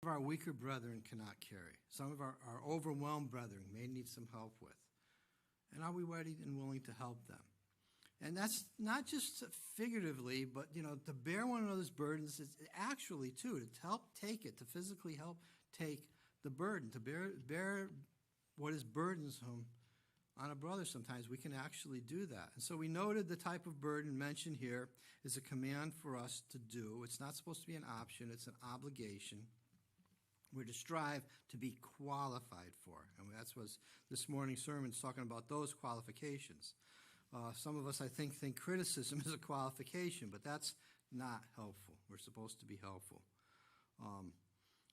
of our weaker brethren cannot carry. Some of our overwhelmed brethren may need some help with. And are we ready and willing to help them? And that's not just figuratively, but, to bear one another's burdens is actually, too, to help take it, to physically help take the burden, to bear what is burdensome on a brother sometimes. We can actually do that. And so we noted the type of burden mentioned here is a command for us to do. It's not supposed to be an option. It's an obligation. We're to strive to be qualified for. And that's what this morning's sermon is talking about, those qualifications. Some of us, I think criticism is a qualification, but that's not helpful. We're supposed to be helpful.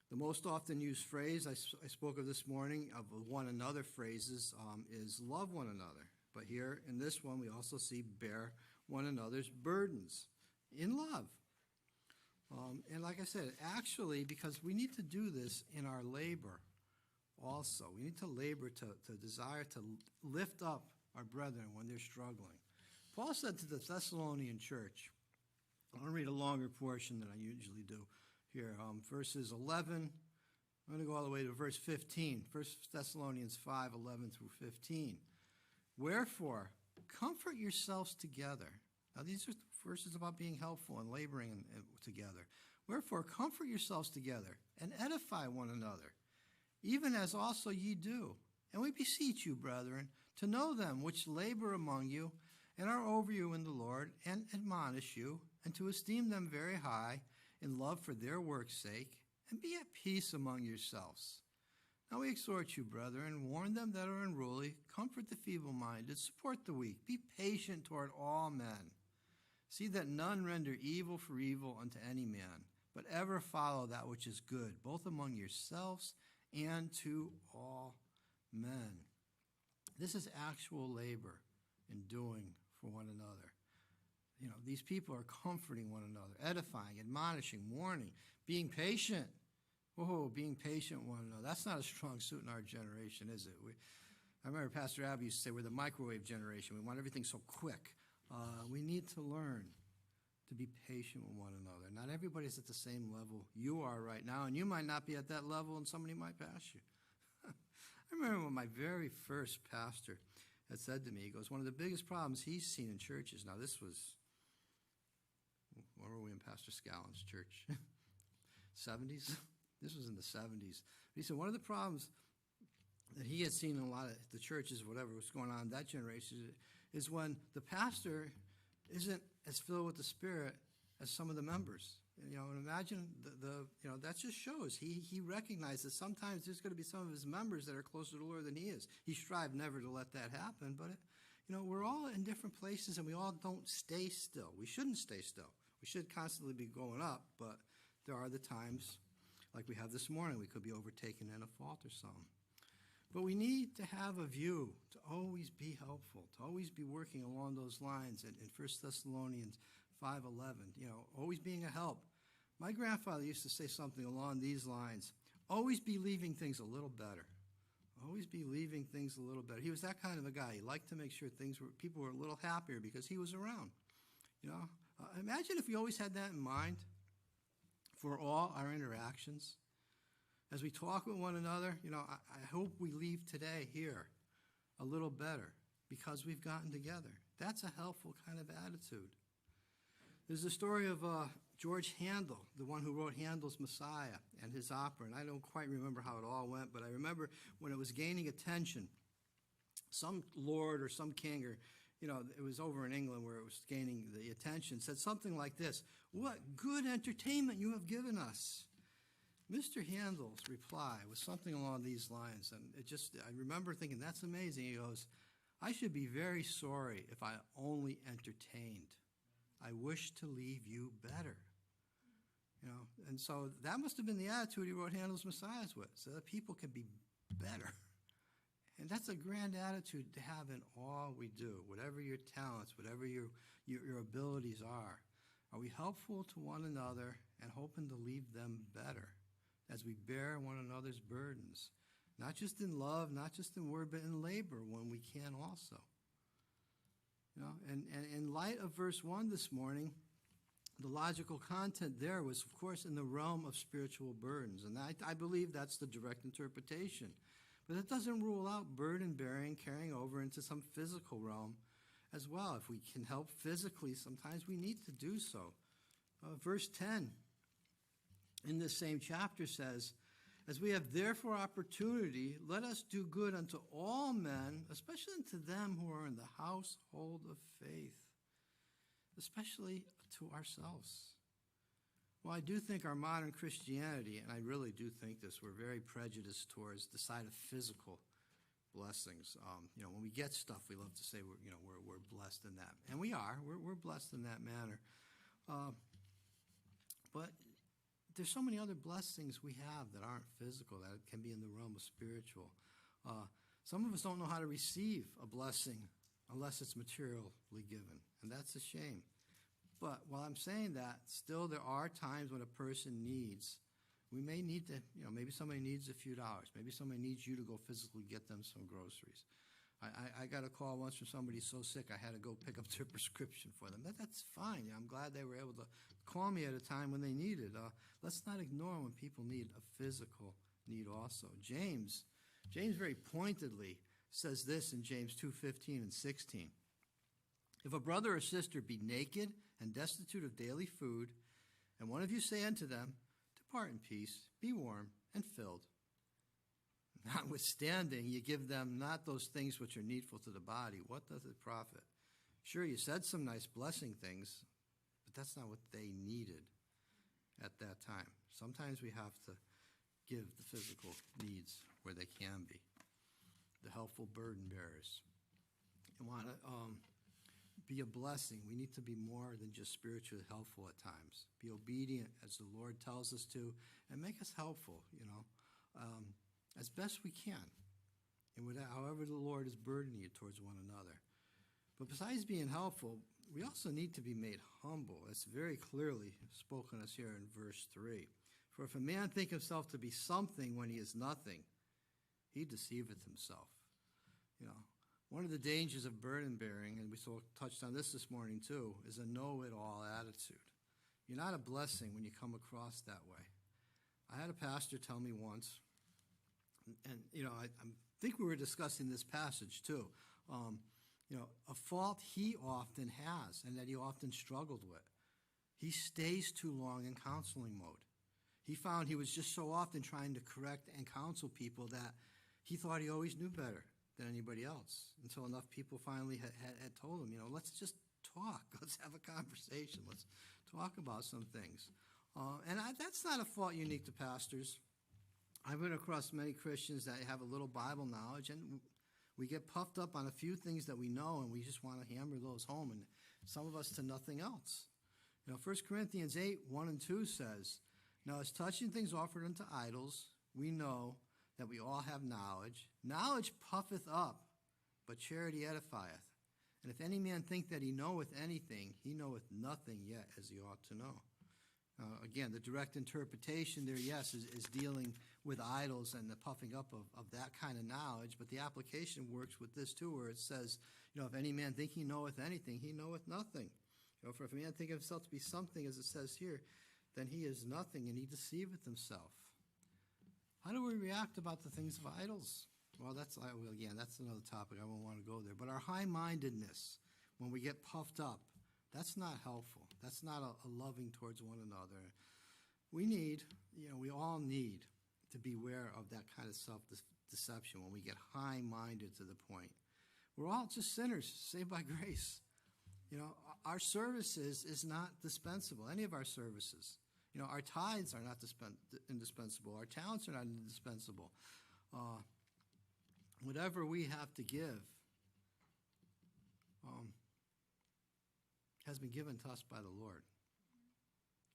The most often used phrase I spoke of this morning, of one another phrases, is love one another. But here in this one, we also see bear one another's burdens in love. And like I said, actually, because we need to do this in our labor also. We need to labor to desire to lift up our brethren when they're struggling. Paul said to the Thessalonian church, I'm going to read a longer portion than I usually do here, verses 11, I'm going to go all the way to verse 15, 1 Thessalonians 5, 11 through 15. Wherefore, comfort yourselves together. Now, these are verses about being helpful and laboring together. Wherefore, comfort yourselves together and edify one another, even as also ye do. And we beseech you, brethren, to know them which labor among you and are over you in the Lord, and admonish you, and to esteem them very high in love for their work's sake, and be at peace among yourselves. Now we exhort you, brethren, warn them that are unruly, comfort the feeble-minded, support the weak, be patient toward all men. See that none render evil for evil unto any man, but ever follow that which is good, both among yourselves and to all men. This is actual labor in doing for one another. These people are comforting one another, edifying, admonishing, warning, being patient. Being patient with one another. That's not a strong suit in our generation, is it? I remember Pastor Abby used to say we're the microwave generation. We want everything so quick. We need to learn to be patient with one another. Not everybody's at the same level you are right now, and you might not be at that level, and somebody might pass you. I remember when my very first pastor had said to me, he goes, one of the biggest problems he's seen in churches, now this was, where were we in Pastor Scallon's church? 70s? This was in the 70s. He said one of the problems that he had seen in a lot of the churches, whatever was going on in that generation, is when the pastor isn't as filled with the Spirit as some of the members. And imagine that just shows he recognized that sometimes there's going to be some of his members that are closer to the Lord than he is. He strived never to let that happen, but we're all in different places, and we all don't stay still. We shouldn't stay still. We should constantly be going up, but there are the times, like we have this morning, we could be overtaken in a fault or something. But we need to have a view, to always be helpful, to always be working along those lines in 1 Thessalonians 5:11, always being a help. My grandfather used to say something along these lines, always be leaving things a little better. Always be leaving things a little better. He was that kind of a guy. He liked to make sure people were a little happier because he was around. Imagine if we always had that in mind for all our interactions. As we talk with one another, I hope we leave today here a little better because we've gotten together. That's a helpful kind of attitude. There's the story of George Handel, the one who wrote Handel's Messiah and his opera, and I don't quite remember how it all went, but I remember when it was gaining attention, some lord or some king, or it was over in England where it was gaining the attention, said something like this, "What good entertainment you have given us." Mr. Handel's reply was something along these lines, and I remember thinking, that's amazing. He goes, "I should be very sorry if I only entertained. I wish to leave you better." And so that must have been the attitude he wrote Handel's Messiahs with, so that people can be better. And that's a grand attitude to have in all we do, whatever your talents, whatever your abilities are. Are we helpful to one another and hoping to leave them better as we bear one another's burdens? Not just in love, not just in word, but in labor when we can also. And in light of verse 1 this morning, the logical content there was, of course, in the realm of spiritual burdens. And I believe that's the direct interpretation. But it doesn't rule out burden bearing, carrying over into some physical realm as well. If we can help physically, sometimes we need to do so. Verse 10 in this same chapter says, "As we have therefore opportunity, let us do good unto all men, especially unto them who are in the household of faith," especially to ourselves. Well, I do think our modern Christianity, and I really do think this, we're very prejudiced towards the side of physical blessings. When we get stuff, we love to say we're blessed in that, and we are. We're blessed in that manner. But there's so many other blessings we have that aren't physical, that can be in the realm of spiritual. Some of us don't know how to receive a blessing unless it's materially given, and that's a shame. But while I'm saying that, still there are times when a person needs, we may need to, maybe somebody needs a few dollars. Maybe somebody needs you to go physically get them some groceries. I got a call once from somebody so sick I had to go pick up their prescription for them. That's fine. I'm glad they were able to call me at a time when they needed. Let's not ignore when people need a physical need also. James very pointedly says this in James 2:15 and 16. "If a brother or sister be naked and destitute of daily food, and one of you say unto them, Depart in peace, be warm and filled. Notwithstanding, you give them not those things which are needful to the body, what doth it profit? Sure, you said some nice blessing things, but that's not what they needed at that time." Sometimes we have to give the physical needs where they can be. The helpful burden bearers. You want to be a blessing. We need to be more than just spiritually helpful at times. Be obedient as the Lord tells us to, and make us helpful, as best we can. And however the Lord is burdening you towards one another. But besides being helpful, we also need to be made humble. That's very clearly spoken us here in verse 3. "For if a man think himself to be something when he is nothing, he deceiveth himself." One of the dangers of burden bearing, and we touched on this morning too, is a know-it-all attitude. You're not a blessing when you come across that way. I had a pastor tell me once, and I think we were discussing this passage too, a fault he often has and that he often struggled with. He stays too long in counseling mode. He found he was just so often trying to correct and counsel people that he thought he always knew better than anybody else, until enough people finally had told him, let's just talk. Let's have a conversation. Let's talk about some things. That's not a fault unique to pastors. I've been across many Christians that have a little Bible knowledge, and we get puffed up on a few things that we know, and we just want to hammer those home, and some of us to nothing else. 1 Corinthians 8:1-2 says, "Now as touching things offered unto idols, we know that we all have knowledge. Knowledge puffeth up, but charity edifieth. And if any man think that he knoweth anything, he knoweth nothing yet as he ought to know." Again, the direct interpretation there, yes, is dealing with idols and the puffing up of that kind of knowledge, but the application works with this too, where it says, if any man think he knoweth anything, he knoweth nothing. For if a man think of himself to be something, as it says here, then he is nothing, and he deceiveth himself. How do we react about the things of idols? Well, that's another topic. I won't want to go there. But our high-mindedness, when we get puffed up, that's not helpful. That's not a loving towards one another. We all need to beware of that kind of self-deception when we get high-minded to the point. We're all just sinners, saved by grace. Our services is not dispensable, any of our services. Our tithes are not indispensable. Our talents are not indispensable. Whatever we have to give has been given to us by the Lord.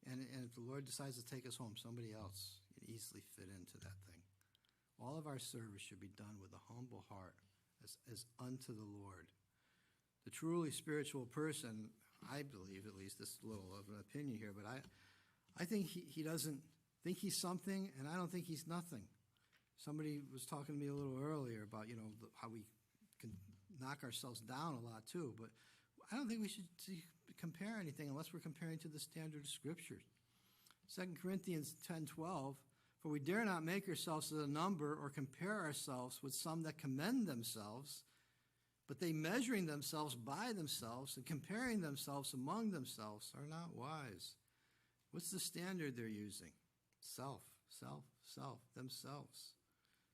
And if the Lord decides to take us home, somebody else can easily fit into that thing. All of our service should be done with a humble heart as unto the Lord. The truly spiritual person, I believe, at least, this is a little of an opinion here, but I think he doesn't think he's something, and I don't think he's nothing. Somebody was talking to me a little earlier about, how we can knock ourselves down a lot too, but I don't think we should compare anything unless we're comparing to the standard of Scripture. 2 Corinthians 10:12, for we dare not make ourselves as a number or compare ourselves with some that commend themselves, but they measuring themselves by themselves and comparing themselves among themselves are not wise. What's the standard they're using? Self, themselves.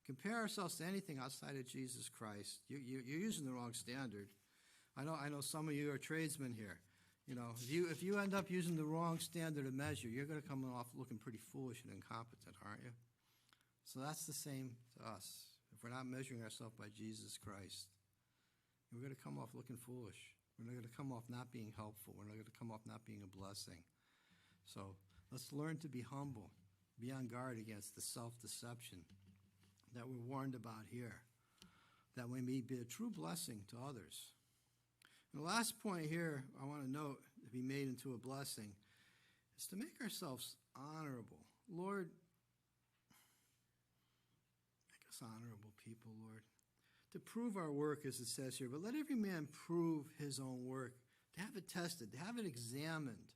Compare ourselves to anything outside of Jesus Christ. You're using the wrong standard. I know some of you are tradesmen here. You know, if you end up using the wrong standard of measure, you're going to come off looking pretty foolish and incompetent, aren't you? So that's the same to us. If we're not measuring ourselves by Jesus Christ, we're going to come off looking foolish. We're going to come off not being helpful. We're going to come off not being a blessing. So let's learn to be humble, be on guard against the self-deception that we're warned about here, that we may be a true blessing to others. And the last point here I want to note to be made into a blessing is to make ourselves honorable. Lord, make us honorable people, Lord. To prove our work, as it says here, but let every man prove his own work, to have it tested, to have it examined,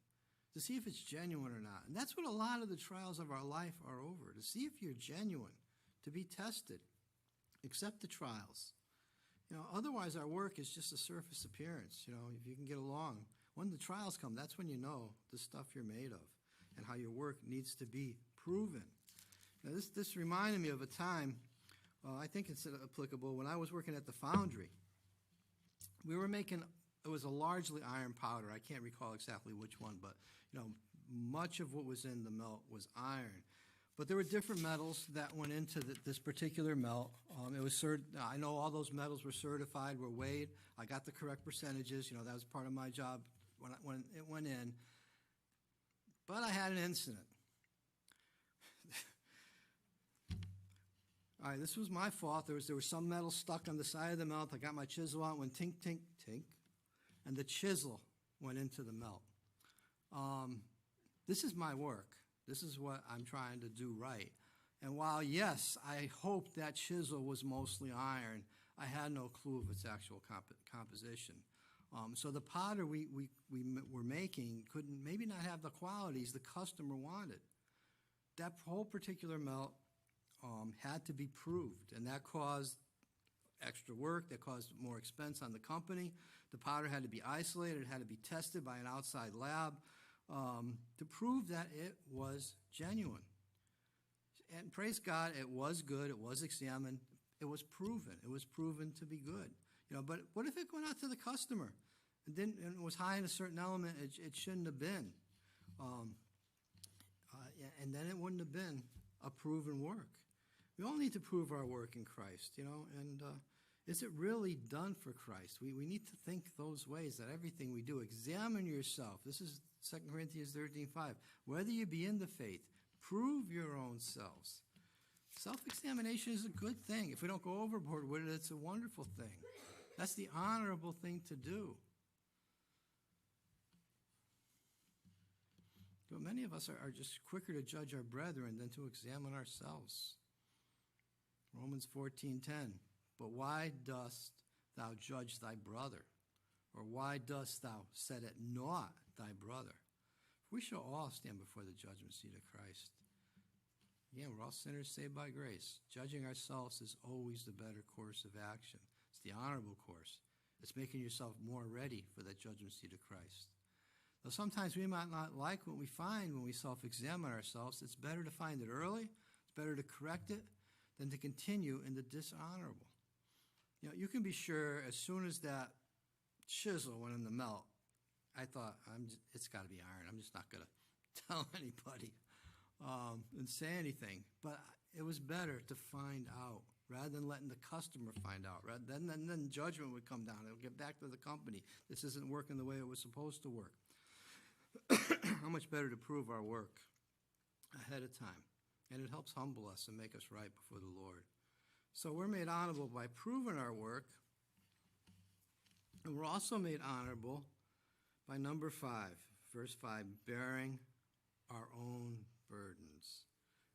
to see if it's genuine or not. And that's what a lot of the trials of our life are over, to see if you're genuine, to be tested. Accept the trials. You know, otherwise our work is just a surface appearance. You know, if you can get along. When the trials come, that's when you know the stuff you're made of and how your work needs to be proven. Now, this reminded me of a time, I think it's applicable, when I was working at the foundry. We were making, it was a largely iron powder. I can't recall exactly which one, but, you know, much of what was in the melt was iron. But there were different metals that went into this particular melt. I know all those metals were certified, were weighed. I got the correct percentages. You know, that was part of my job when it went in. But I had an incident. All right, this was my fault. There was some metal stuck on the side of the melt. I got my chisel out, went tink, tink, tink, and the chisel went into the melt. This is my work. This is what I'm trying to do right. And while, yes, I hoped that chisel was mostly iron, I had no clue of its actual composition. So the powder we were making could maybe not have the qualities the customer wanted. That whole particular melt had to be proved, and that caused extra work, that caused more expense on the company. The powder had to be isolated, it had to be tested by an outside lab to prove that it was genuine. And praise God, it was good, it was examined, it was proven to be good. You know, but what if it went out to the customer and it was high in a certain element it shouldn't have been? And then it wouldn't have been a proven work. We all need to prove our work in Christ, you know, and is it really done for Christ? We need to think those ways, that everything we do, examine yourself. This is 2 Corinthians 13:5. Whether you be in the faith, prove your own selves. Self-examination is a good thing. If we don't go overboard with it, it's a wonderful thing. That's the honorable thing to do. But many of us are just quicker to judge our brethren than to examine ourselves. Romans 14:10. But why dost thou judge thy brother? Or why dost thou set at naught thy brother? We shall all stand before the judgment seat of Christ. Again, we're all sinners saved by grace. Judging ourselves is always the better course of action. It's the honorable course. It's making yourself more ready for that judgment seat of Christ. Though sometimes we might not like what we find when we self-examine ourselves, it's better to find it early, it's better to correct it, than to continue in the dishonorable. You know, you can be sure as soon as that chisel went in the melt, I thought, it's got to be iron. I'm just not going to tell anybody and say anything. But it was better to find out rather than letting the customer find out. Then judgment would come down. It would get back to the company. This isn't working the way it was supposed to work. How much better to prove our work ahead of time. And it helps humble us and make us right before the Lord. So we're made honorable by proving our work. And we're also made honorable by number 5, verse 5, bearing our own burdens.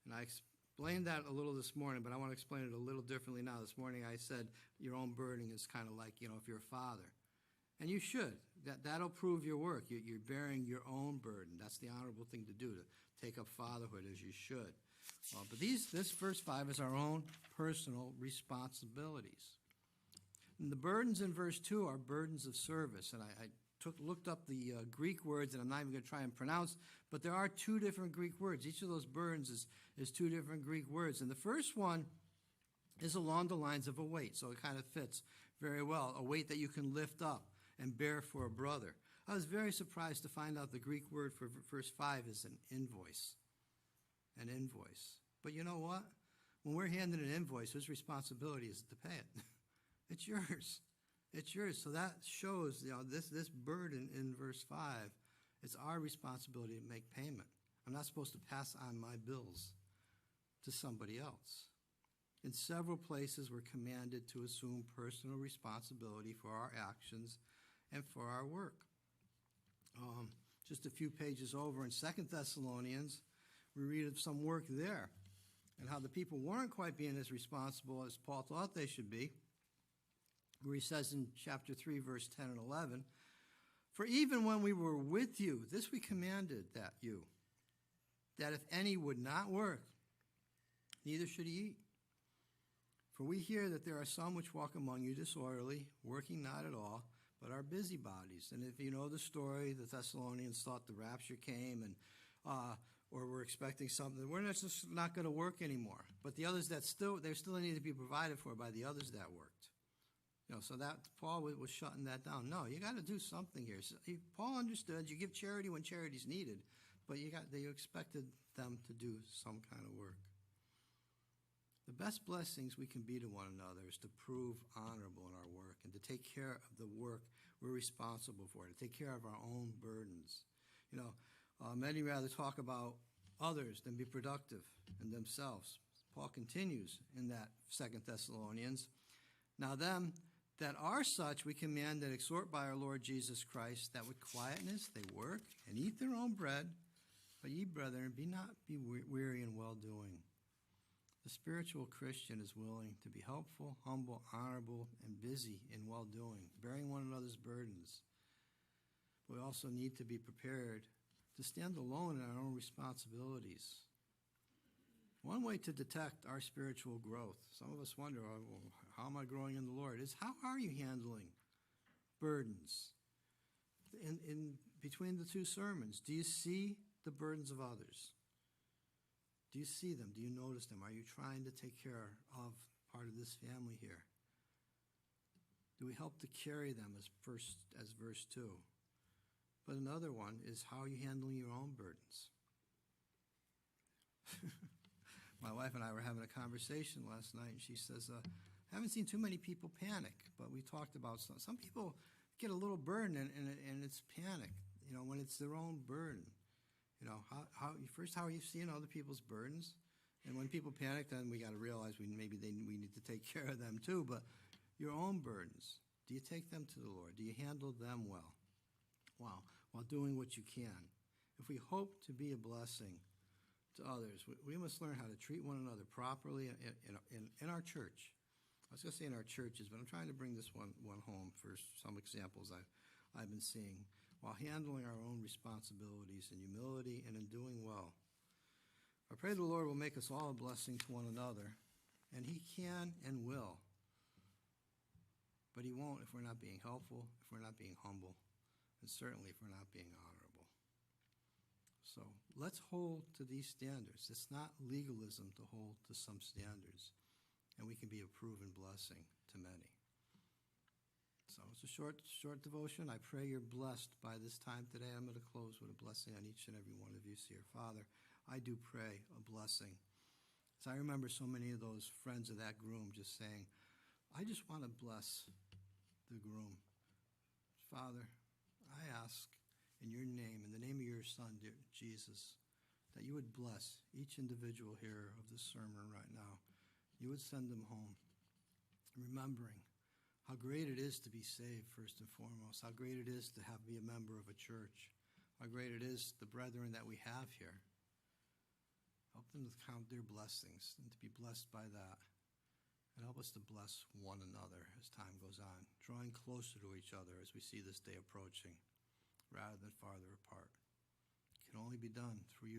And I explained that a little this morning, but I want to explain it a little differently now. This morning I said your own burden is kind of like, you know, if you're a father And you should. That'll prove your work. You're bearing your own burden. That's the honorable thing to do, to take up fatherhood as you should. But this verse 5 is our own personal responsibilities. And the burdens in verse 2 are burdens of service. And I looked up the Greek words, and I'm not even going to try and pronounce, but there are two different Greek words. Each of those burdens is two different Greek words. And the first one is along the lines of a weight, so it kind of fits very well, a weight that you can lift up and bear for a brother. I was very surprised to find out the Greek word for verse 5 is an invoice. An invoice. But you know what? When we're handed an invoice, whose responsibility is to pay it? It's yours. It's yours. So that shows, this burden in verse 5, it's our responsibility to make payment. I'm not supposed to pass on my bills to somebody else. In several places, we're commanded to assume personal responsibility for our actions and for our work. Just a few pages over in 2 Thessalonians, we read of some work there and how the people weren't quite being as responsible as Paul thought they should be, where he says in chapter 3, verse 10 and 11, "For even when we were with you, this we commanded that if any would not work, neither should he eat. For we hear that there are some which walk among you disorderly, working not at all, but are busybodies." And if you know the story, the Thessalonians thought the rapture came and or were expecting something. We're just not going to work anymore. But the others they still need to be provided for by the others that worked. So that Paul was shutting that down. No, you got to do something here. So Paul understood you give charity when charity's needed, but you expected them to do some kind of work. The best blessings we can be to one another is to prove honorable in our work and to take care of the work we're responsible for, to take care of our own burdens. Many rather talk about others than be productive in themselves. Paul continues in that 2 Thessalonians. "Now them that are such we command and exhort by our Lord Jesus Christ, that with quietness they work and eat their own bread. But ye, brethren, be not weary in well-doing." The spiritual Christian is willing to be helpful, humble, honorable, and busy in well-doing, bearing one another's burdens. We also need to be prepared to stand alone in our own responsibilities. One way to detect our spiritual growth, some of us wonder, how am I growing in the Lord, is how are you handling burdens? In between the two sermons, do you see the burdens of others? Do you see them? Do you notice them? Are you trying to take care of part of this family here? Do we help to carry them as verse 2? But another one is, how are you handling your own burdens? My wife and I were having a conversation last night, and she says, I haven't seen too many people panic, but we talked about some people get a little burden, and it's panic, when it's their own burden. How are you seeing other people's burdens? And when people panic, then we got to realize we need to take care of them too. But your own burdens, do you take them to the Lord? Do you handle them well? While doing what you can. If we hope to be a blessing to others, we must learn how to treat one another properly in our church. I was going to say in our churches, but I'm trying to bring this one home for some examples I've been seeing, while handling our own responsibilities in humility and in doing well. I pray the Lord will make us all a blessing to one another, and He can and will. But He won't if we're not being helpful, if we're not being humble, and certainly if we're not being honorable. So let's hold to these standards. It's not legalism to hold to some standards, and we can be a proven blessing to many. So it's a short devotion. I pray you're blessed by this time today. I'm going to close with a blessing on each and every one of you here. Father, I do pray a blessing. As I remember so many of those friends of that groom just saying, I just want to bless the groom. Father, I ask in your name, in the name of your Son, dear Jesus, that you would bless each individual here of this sermon right now. You would send them home, remembering how great it is to be saved, first and foremost, how great it is to be a member of a church, how great it is the brethren that we have here. Help them to count their blessings and to be blessed by that. And help us to bless one another as time goes on, drawing closer to each other as we see this day approaching, rather than farther apart. It can only be done through you,